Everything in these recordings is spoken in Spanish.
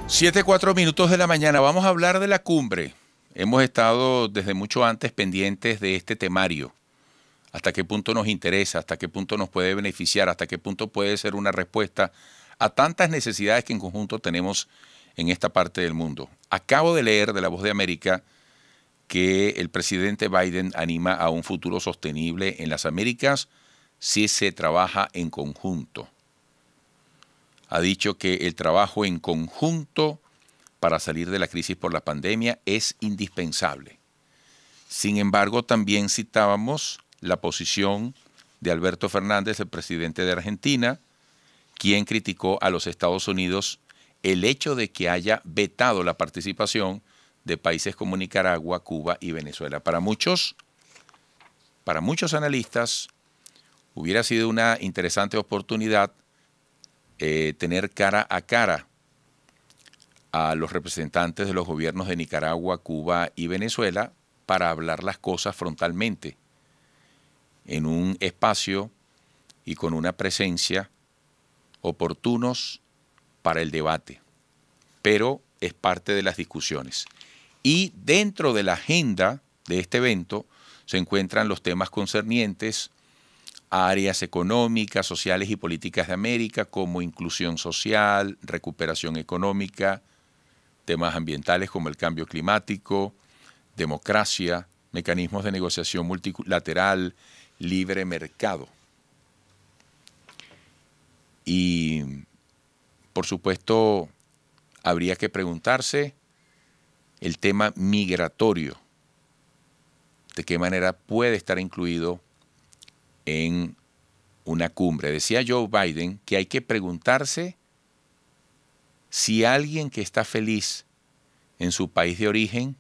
7:04 de la mañana. Vamos a hablar de la cumbre. Hemos estado desde mucho antes pendientes de este temario. Hasta qué punto nos interesa, hasta qué punto nos puede beneficiar, hasta qué punto puede ser una respuesta a tantas necesidades que en conjunto tenemos en esta parte del mundo. Acabo de leer de La Voz de América que el presidente Biden anima a un futuro sostenible en las Américas si se trabaja en conjunto. Ha dicho que el trabajo en conjunto para salir de la crisis por la pandemia es indispensable. Sin embargo, también citábamos la posición de Alberto Fernández, el presidente de Argentina, quien criticó a los Estados Unidos el hecho de que haya vetado la participación de países como Nicaragua, Cuba y Venezuela. Para muchos analistas, hubiera sido una interesante oportunidad tener cara a cara a los representantes de los gobiernos de Nicaragua, Cuba y Venezuela para hablar las cosas frontalmente, en un espacio y con una presencia oportunos para el debate, pero es parte de las discusiones. Y dentro de la agenda de este evento se encuentran los temas concernientes a áreas económicas, sociales y políticas de América, como inclusión social, recuperación económica, temas ambientales como el cambio climático, democracia, mecanismos de negociación multilateral, libre mercado. Y, por supuesto, habría que preguntarse el tema migratorio, de qué manera puede estar incluido en una cumbre. Decía Joe Biden que hay que preguntarse si alguien que está feliz en su país de origen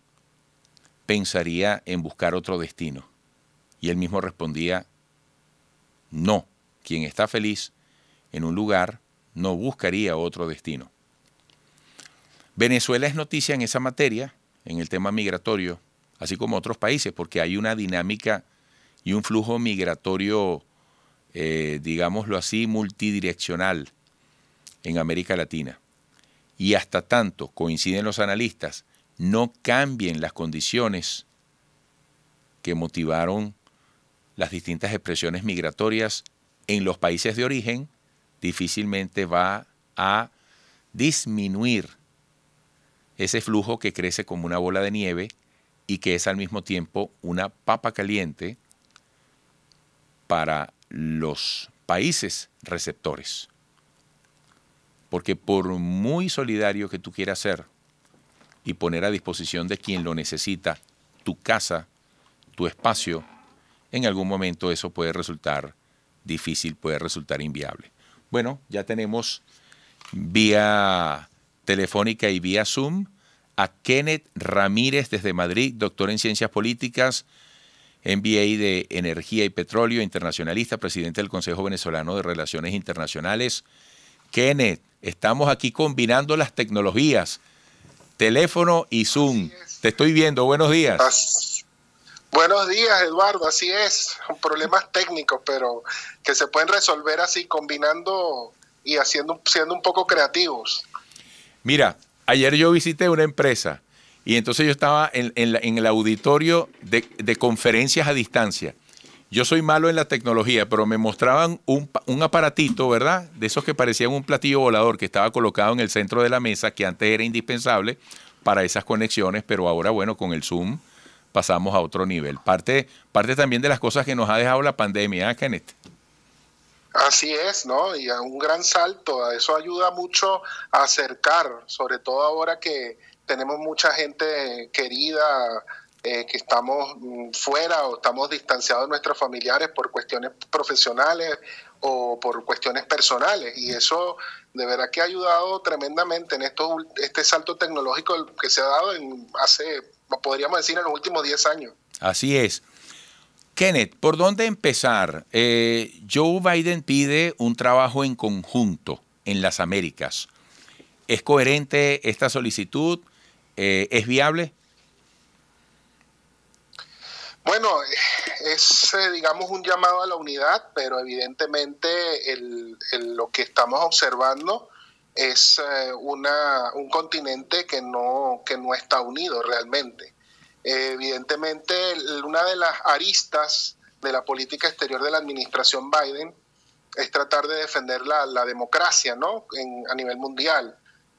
pensaría en buscar otro destino. Y él mismo respondía, no, quien está feliz en un lugar no buscaría otro destino. Venezuela es noticia en esa materia, en el tema migratorio, así como otros países, porque hay una dinámica y un flujo migratorio, digámoslo así, multidireccional en América Latina. Y hasta tanto, coinciden los analistas, no cambien las condiciones que motivaron las distintas expresiones migratorias en los países de origen, difícilmente va a disminuir ese flujo que crece como una bola de nieve y que es al mismo tiempo una papa caliente para los países receptores. Porque por muy solidario que tú quieras ser y poner a disposición de quien lo necesita tu casa, tu espacio, en algún momento eso puede resultar difícil, puede resultar inviable. Bueno, ya tenemos vía telefónica y vía Zoom a Kenneth Ramírez desde Madrid, doctor en Ciencias Políticas, MBA de Energía y Petróleo, internacionalista, presidente del Consejo Venezolano de Relaciones Internacionales. Kenneth, estamos aquí combinando las tecnologías, teléfono y Zoom. Te estoy viendo, buenos días. Buenos días, Eduardo, así es, problemas técnicos, pero que se pueden resolver así, combinando y siendo un poco creativos. Mira, ayer yo visité una empresa y entonces yo estaba en el auditorio de conferencias a distancia. Yo soy malo en la tecnología, pero me mostraban un aparatito, ¿verdad? De esos que parecían un platillo volador que estaba colocado en el centro de la mesa, que antes era indispensable para esas conexiones, pero ahora, bueno, con el Zoom pasamos a otro nivel. Parte también de las cosas que nos ha dejado la pandemia, ¿eh, Kenneth? Así es, ¿no? Y a un gran salto, eso ayuda mucho a acercar, sobre todo ahora que tenemos mucha gente querida, que estamos fuera o estamos distanciados de nuestros familiares por cuestiones profesionales o por cuestiones personales, y eso de verdad que ha ayudado tremendamente en este salto tecnológico que se ha dado podríamos decir, en los últimos 10 años. Así es. Kenneth, ¿por dónde empezar? Joe Biden pide un trabajo en conjunto en las Américas. ¿Es coherente esta solicitud? ¿Es viable? Bueno, es, digamos, un llamado a la unidad, pero evidentemente lo que estamos observando es un continente que no está unido realmente. Evidentemente, una de las aristas de la política exterior de la administración Biden es tratar de defender la democracia, ¿no? A nivel mundial.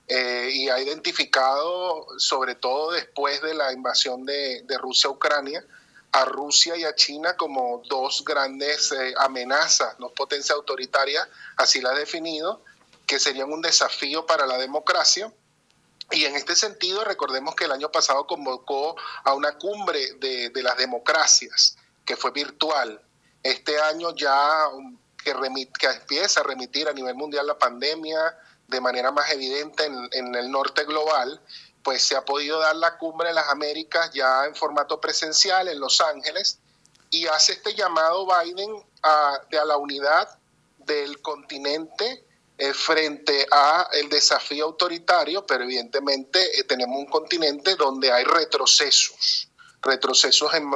Y ha identificado, sobre todo después de la invasión de Rusia a Ucrania, a Rusia y a China como dos grandes amenazas, dos potencias autoritarias, así la ha definido, que serían un desafío para la democracia. Y en este sentido, recordemos que el año pasado convocó a una cumbre de las democracias, que fue virtual. Este año ya que empieza a remitir a nivel mundial la pandemia de manera más evidente en el norte global, pues se ha podido dar la Cumbre de las Américas ya en formato presencial en Los Ángeles, y hace este llamado Biden a la unidad del continente frente a el desafío autoritario, pero evidentemente tenemos un continente donde hay retrocesos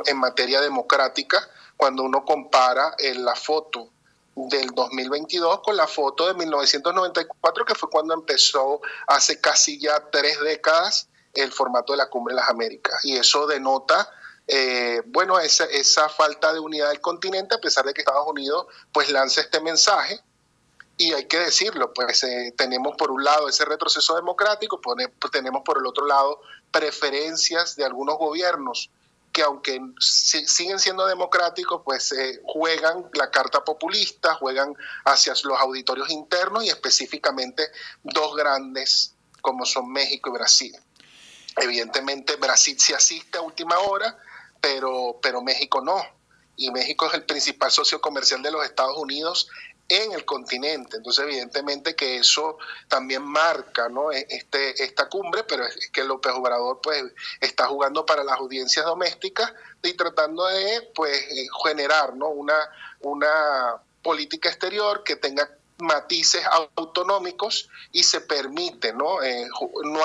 en materia democrática cuando uno compara la foto del 2022 con la foto de 1994, que fue cuando empezó hace casi ya 3 décadas el formato de la Cumbre de las Américas. Y eso denota esa falta de unidad del continente, a pesar de que Estados Unidos pues lanza este mensaje. Y hay que decirlo, pues tenemos por un lado ese retroceso democrático, tenemos por el otro lado preferencias de algunos gobiernos que, aunque siguen siendo democráticos, pues juegan la carta populista, juegan hacia los auditorios internos, y específicamente dos grandes como son México y Brasil. Evidentemente Brasil sí asiste a última hora, pero México no. Y México es el principal socio comercial de los Estados Unidos en el continente. Entonces, evidentemente que eso también marca, ¿no?, esta cumbre, pero es que López Obrador pues está jugando para las audiencias domésticas y tratando de pues generar, ¿no?, una política exterior que tenga matices autonómicos y se permite no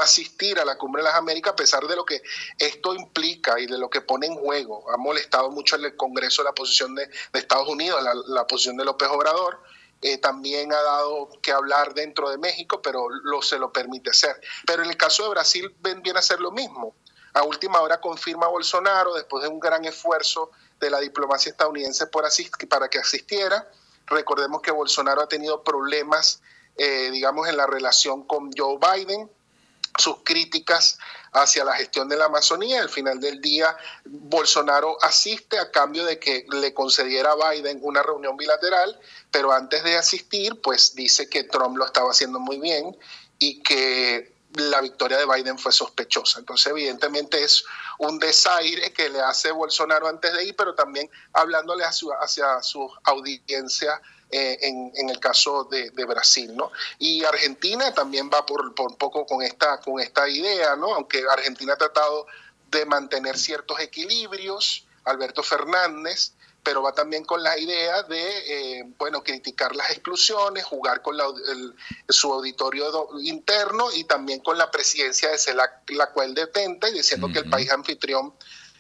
asistir a la Cumbre de las Américas, a pesar de lo que esto implica y de lo que pone en juego. Ha molestado mucho en el Congreso la posición de Estados Unidos, la posición de López Obrador. También ha dado que hablar dentro de México, pero se lo permite hacer. Pero en el caso de Brasil viene a ser lo mismo. A última hora confirma Bolsonaro, después de un gran esfuerzo de la diplomacia estadounidense para que asistiera. Recordemos que Bolsonaro ha tenido problemas, digamos, en la relación con Joe Biden, sus críticas hacia la gestión de la Amazonía. Al final del día, Bolsonaro asiste a cambio de que le concediera a Biden una reunión bilateral, pero antes de asistir, pues dice que Trump lo estaba haciendo muy bien y que la victoria de Biden fue sospechosa. Entonces, evidentemente es un desaire que le hace Bolsonaro antes de ir, pero también hablándole hacia su audiencia en el caso de Brasil, ¿no? Y Argentina también va por un poco con esta idea, ¿no? Aunque Argentina ha tratado de mantener ciertos equilibrios, Alberto Fernández, pero va también con la idea de, criticar las exclusiones, jugar con su auditorio interno y también con la presidencia de CELAC, la cual detenta, y diciendo que el país anfitrión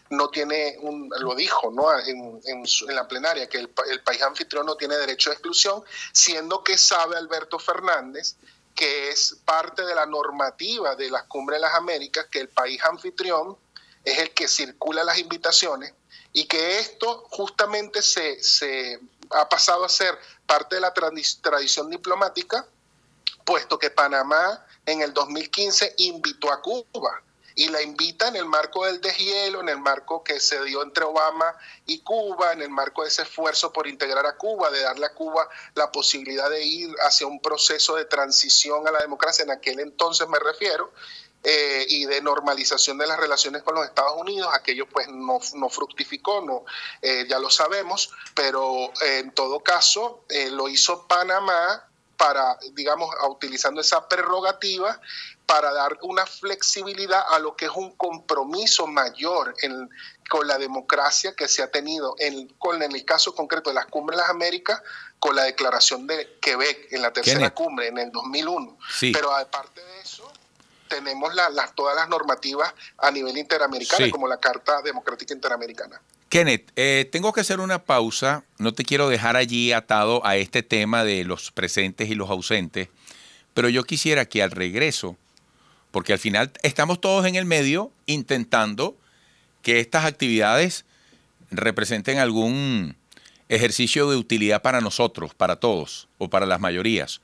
no tiene, lo dijo, ¿no?, en la plenaria, que el país anfitrión no tiene derecho de exclusión, siendo que sabe Alberto Fernández que es parte de la normativa de las Cumbres de las Américas, que el país anfitrión es el que circula las invitaciones, y que esto justamente se ha pasado a ser parte de la tradición diplomática, puesto que Panamá en el 2015 invitó a Cuba, y la invita en el marco del deshielo, en el marco que se dio entre Obama y Cuba, en el marco de ese esfuerzo por integrar a Cuba, de darle a Cuba la posibilidad de ir hacia un proceso de transición a la democracia, en aquel entonces me refiero, y de normalización de las relaciones con los Estados Unidos. Aquello pues no fructificó, ya lo sabemos, pero en todo caso lo hizo Panamá para, digamos, utilizando esa prerrogativa para dar una flexibilidad a lo que es un compromiso mayor con la democracia que se ha tenido en el caso concreto de las Cumbres de las Américas, con la declaración de Quebec en la tercera cumbre en el 2001. Sí. Pero aparte de eso, tenemos todas las normativas a nivel interamericano, sí, como la Carta Democrática Interamericana. Kenneth, tengo que hacer una pausa. No te quiero dejar allí atado a este tema de los presentes y los ausentes, pero yo quisiera que al regreso, porque al final estamos todos en el medio intentando que estas actividades representen algún ejercicio de utilidad para nosotros, para todos o para las mayorías.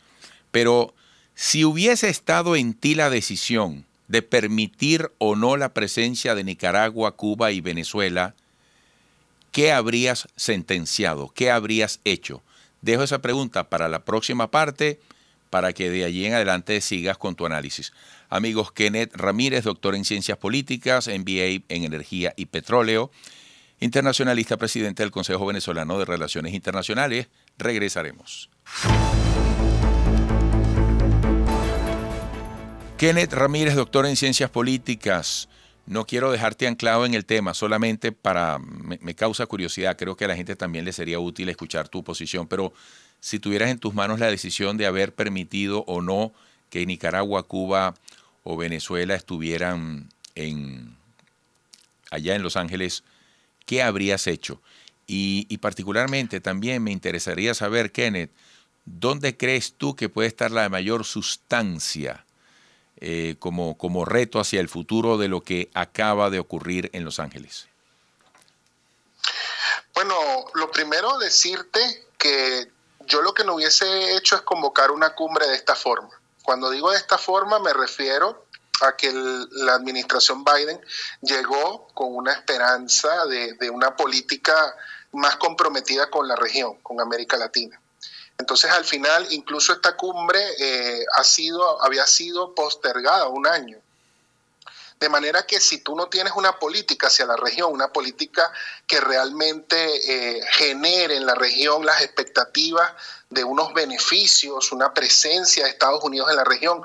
Pero si hubiese estado en ti la decisión de permitir o no la presencia de Nicaragua, Cuba y Venezuela, ¿qué habrías sentenciado? ¿Qué habrías hecho? Dejo esa pregunta para la próxima parte, para que de allí en adelante sigas con tu análisis. Amigos, Kenneth Ramírez, doctor en Ciencias Políticas, MBA en Energía y Petróleo, internacionalista, presidente del Consejo Venezolano de Relaciones Internacionales. Regresaremos. Kenneth Ramírez, doctor en Ciencias Políticas. No quiero dejarte anclado en el tema, solamente me causa curiosidad. Creo que a la gente también le sería útil escuchar tu posición, pero si tuvieras en tus manos la decisión de haber permitido o no que Nicaragua, Cuba o Venezuela estuvieran allá en Los Ángeles, ¿qué habrías hecho? Y particularmente también me interesaría saber, Kenneth, ¿dónde crees tú que puede estar la mayor sustancia como reto hacia el futuro de lo que acaba de ocurrir en Los Ángeles? Bueno, lo primero decirte que yo lo que no hubiese hecho es convocar una cumbre de esta forma. Cuando digo de esta forma me refiero a que la administración Biden llegó con una esperanza de una política más comprometida con la región, con América Latina. Entonces, al final, incluso esta cumbre había sido postergada un año. De manera que si tú no tienes una política hacia la región, una política que realmente genere en la región las expectativas de unos beneficios, una presencia de Estados Unidos en la región.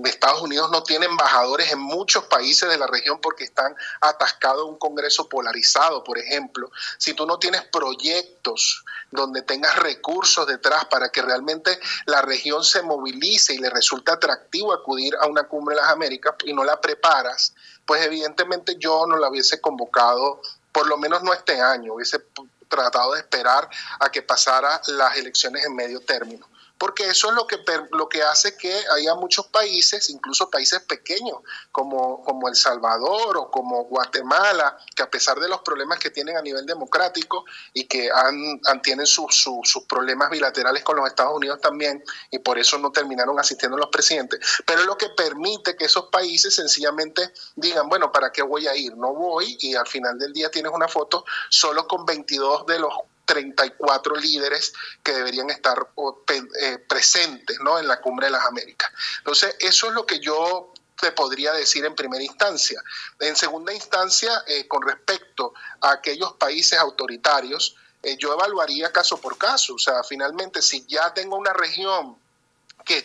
Estados Unidos no tiene embajadores en muchos países de la región porque están atascados en un Congreso polarizado, por ejemplo. Si tú no tienes proyectos donde tengas recursos detrás para que realmente la región se movilice y le resulte atractivo acudir a una cumbre de las Américas y no la preparas, pues evidentemente yo no la hubiese convocado, por lo menos no este año, hubiese tratado de esperar a que pasara las elecciones en medio término. Porque eso es lo que hace que haya muchos países, incluso países pequeños como El Salvador o como Guatemala, que a pesar de los problemas que tienen a nivel democrático y que tienen sus problemas bilaterales con los Estados Unidos también, y por eso no terminaron asistiendo los presidentes, pero es lo que permite que esos países sencillamente digan, bueno, ¿para qué voy a ir? No voy, y al final del día tienes una foto solo con 22 de los 34 líderes que deberían estar presentes, ¿no?, en la Cumbre de las Américas. Entonces, eso es lo que yo te podría decir en primera instancia. En segunda instancia, con respecto a aquellos países autoritarios, yo evaluaría caso por caso. O sea, finalmente, si ya tengo una región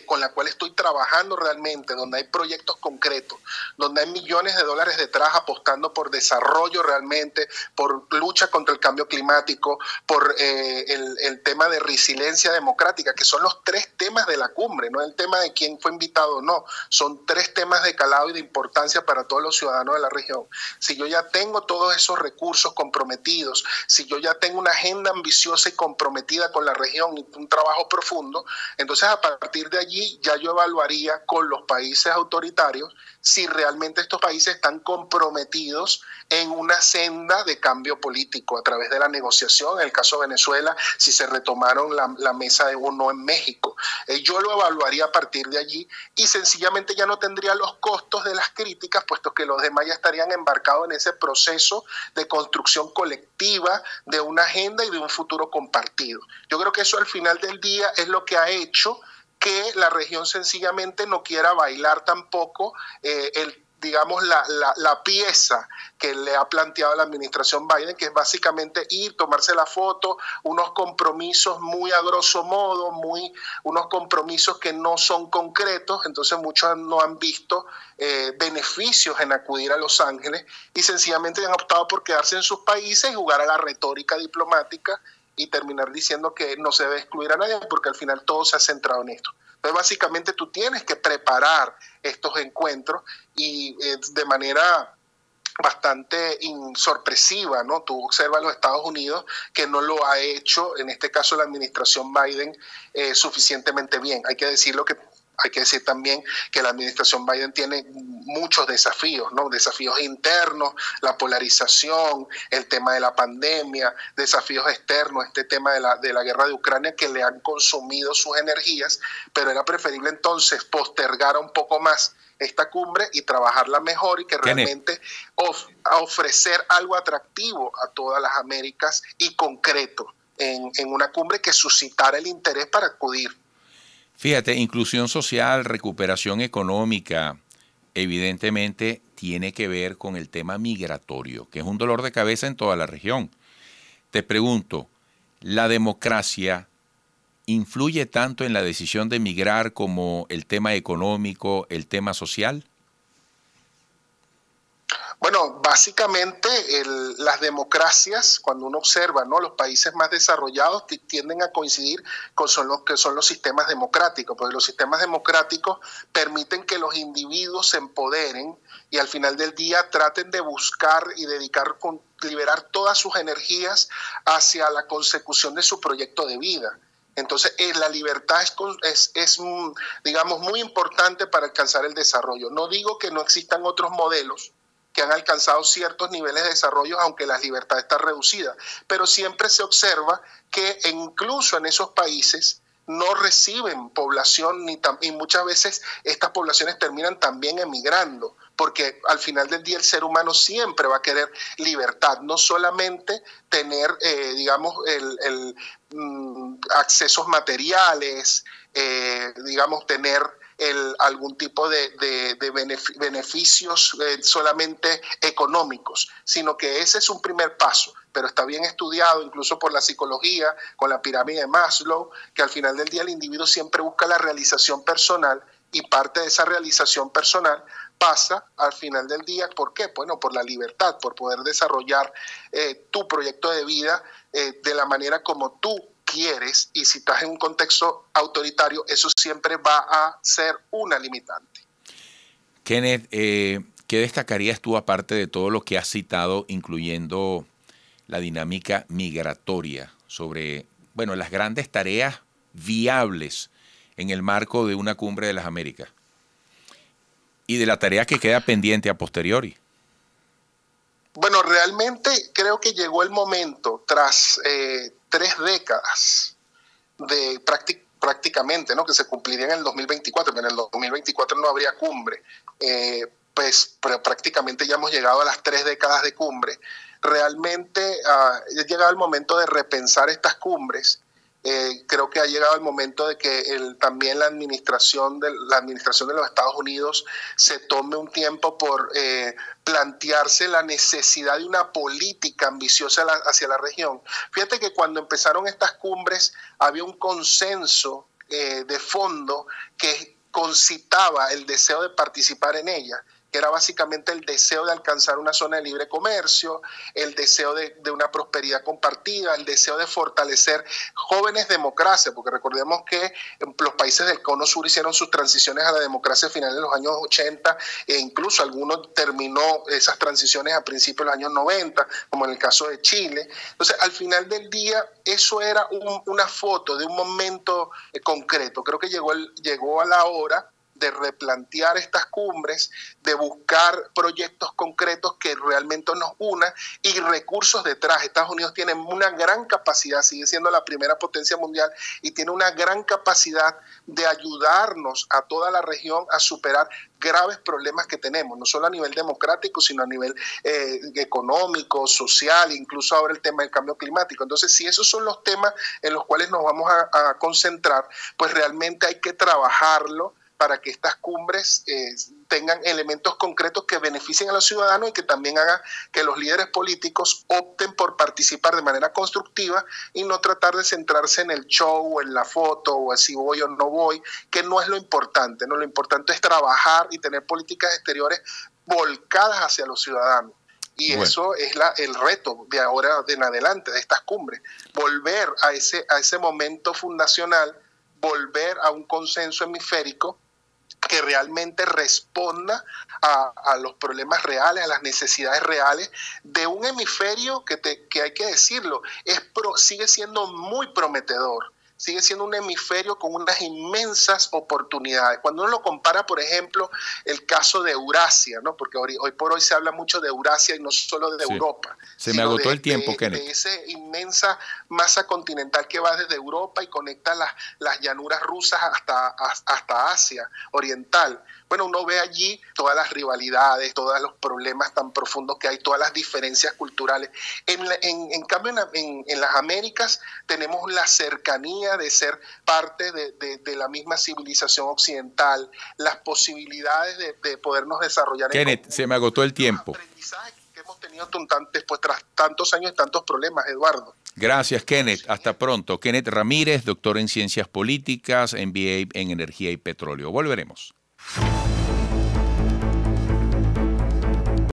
con la cual estoy trabajando realmente, donde hay proyectos concretos, donde hay millones de dólares detrás apostando por desarrollo realmente, por lucha contra el cambio climático, por el tema de resiliencia democrática, que son los 3 temas de la cumbre, no el tema de quién fue invitado o no, son 3 temas de calado y de importancia para todos los ciudadanos de la región. Si yo ya tengo todos esos recursos comprometidos, si yo ya tengo una agenda ambiciosa y comprometida con la región y un trabajo profundo, entonces a partir de allí ya yo evaluaría con los países autoritarios si realmente estos países están comprometidos en una senda de cambio político a través de la negociación. En el caso de Venezuela, si se retomaron la mesa de uno en México. Yo lo evaluaría a partir de allí y sencillamente ya no tendría los costos de las críticas, puesto que los demás ya estarían embarcados en ese proceso de construcción colectiva de una agenda y de un futuro compartido. Yo creo que eso al final del día es lo que ha hecho que la región sencillamente no quiera bailar tampoco digamos, la pieza que le ha planteado la administración Biden, que es básicamente ir, tomarse la foto, unos compromisos muy a grosso modo, unos compromisos que no son concretos. Entonces muchos no han visto beneficios en acudir a Los Ángeles y sencillamente han optado por quedarse en sus países y jugar a la retórica diplomática y terminar diciendo que no se debe excluir a nadie, porque al final todo se ha centrado en esto. Entonces, básicamente tú tienes que preparar estos encuentros y de manera bastante sorpresiva, ¿no? Tú observas a los Estados Unidos que no lo ha hecho, en este caso la administración Biden, suficientemente bien. Hay que decirlo que Hay que decir también que la administración Biden tiene muchos desafíos, ¿no? Desafíos internos, la polarización, el tema de la pandemia, desafíos externos, este tema de la guerra de Ucrania que le han consumido sus energías, pero era preferible entonces postergar un poco más esta cumbre y trabajarla mejor y que realmente ofrecer algo atractivo a todas las Américas y concreto en una cumbre que suscitara el interés para acudir. Fíjate, inclusión social, recuperación económica, evidentemente tiene que ver con el tema migratorio, que es un dolor de cabeza en toda la región. Te pregunto, ¿la democracia influye tanto en la decisión de migrar como el tema económico, el tema social? Bueno, básicamente las democracias, cuando uno observa, ¿no?, los países más desarrollados tienden a coincidir con los sistemas democráticos, porque los sistemas democráticos permiten que los individuos se empoderen y al final del día traten de buscar y liberar todas sus energías hacia la consecución de su proyecto de vida. Entonces, la libertad es, digamos, muy importante para alcanzar el desarrollo. No digo que no existan otros modelos que han alcanzado ciertos niveles de desarrollo, aunque la libertad está reducida, pero siempre se observa que incluso en esos países no reciben población y muchas veces estas poblaciones terminan también emigrando, porque al final del día el ser humano siempre va a querer libertad, no solamente tener, digamos, accesos materiales, digamos, tener algún tipo de beneficios solamente económicos, sino que ese es un primer paso, pero está bien estudiado incluso por la psicología, con la pirámide de Maslow, que al final del día el individuo siempre busca la realización personal y parte de esa realización personal pasa al final del día, ¿por qué? Bueno, por la libertad, por poder desarrollar tu proyecto de vida de la manera como tú quieres, y si estás en un contexto autoritario, eso siempre va a ser una limitante. Kenneth, ¿qué destacarías tú aparte de todo lo que has citado, incluyendo la dinámica migratoria, sobre, bueno, las grandes tareas viables en el marco de una cumbre de las Américas y de la tarea que queda pendiente a posteriori? Bueno, realmente creo que llegó el momento, tras 3 décadas de prácticamente, ¿no?, que se cumpliría en el 2024, pero en el 2024 no habría cumbre, pero prácticamente ya hemos llegado a las 3 décadas de cumbre. Realmente ha llegado el momento de repensar estas cumbres. Creo que ha llegado el momento de que también la administración de los Estados Unidos se tome un tiempo por plantearse la necesidad de una política ambiciosa hacia la región. Fíjate que cuando empezaron estas cumbres había un consenso de fondo que concitaba el deseo de participar en ella, que era básicamente el deseo de alcanzar una zona de libre comercio, el deseo de una prosperidad compartida, el deseo de fortalecer jóvenes democracias, porque recordemos que los países del Cono Sur hicieron sus transiciones a la democracia a finales de los años 80 e incluso algunos terminó esas transiciones a principios de los años 90, como en el caso de Chile. Entonces, al final del día, eso era una foto de un momento concreto. Creo que llegó a la hora de replantear estas cumbres, de buscar proyectos concretos que realmente nos unan y recursos detrás. Estados Unidos tiene una gran capacidad, sigue siendo la primera potencia mundial y tiene una gran capacidad de ayudarnos a toda la región a superar graves problemas que tenemos, no solo a nivel democrático, sino a nivel económico, social, incluso ahora el tema del cambio climático. Entonces, si esos son los temas en los cuales nos vamos a concentrar, pues realmente hay que trabajarlo para que estas cumbres tengan elementos concretos que beneficien a los ciudadanos y que también hagan que los líderes políticos opten por participar de manera constructiva y no tratar de centrarse en el show o en la foto o si voy o no voy, que no es lo importante, ¿no? Lo importante es trabajar y tener políticas exteriores volcadas hacia los ciudadanos. Y bueno, eso es el reto de ahora en adelante, de estas cumbres, volver a ese momento fundacional, volver a un consenso hemisférico que realmente responda a los problemas reales, a las necesidades reales de un hemisferio que hay que decirlo, sigue siendo muy prometedor. sigue siendo un hemisferio con unas inmensas oportunidades. Cuando uno lo compara, por ejemplo, el caso de Eurasia, ¿no? Porque hoy por hoy se habla mucho de Eurasia y no solo de Europa. Se me agotó el tiempo, Kenneth. De esa inmensa masa continental que va desde Europa y conecta las llanuras rusas hasta Asia Oriental. Bueno, uno ve allí todas las rivalidades, todos los problemas tan profundos que hay, todas las diferencias culturales. En cambio, en las Américas tenemos la cercanía de ser parte de la misma civilización occidental, las posibilidades de podernos desarrollar. Kenneth, se me agotó el tiempo. Aprendizaje que hemos tenido después, tras tantos años y tantos problemas, Eduardo. Gracias, Kenneth. Hasta pronto. Kenneth Ramírez, doctor en Ciencias Políticas, MBA en Energía y Petróleo. Volveremos.